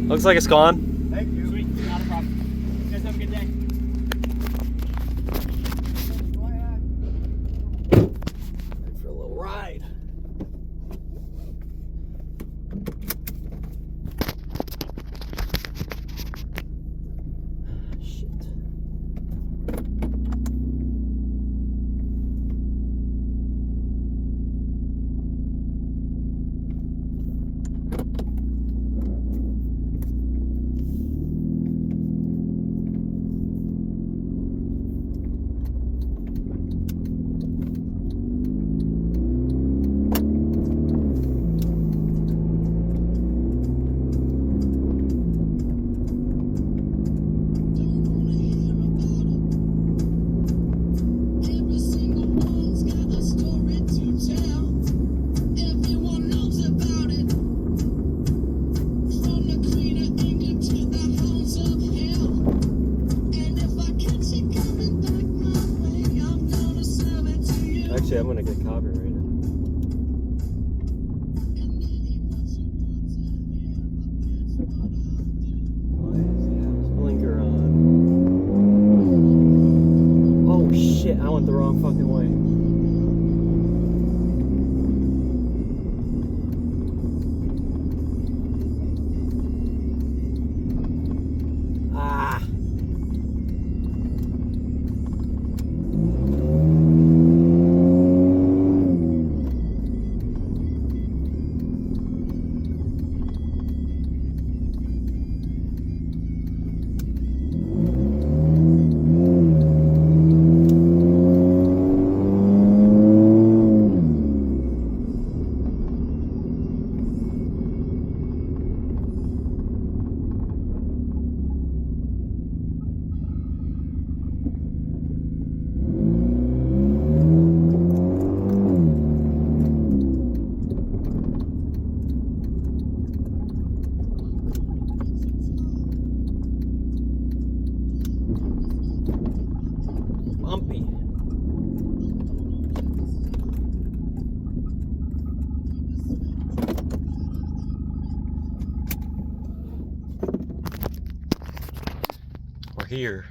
Looks like it's gone. Thank you. Sweet, not a problem. You guys have a good day. Ready for a little ride. Shit. Actually, I'm gonna get copyrighted. Why does he have his blinker on? Oh shit, I went the wrong fucking way. Ah. Bumpy. We're here.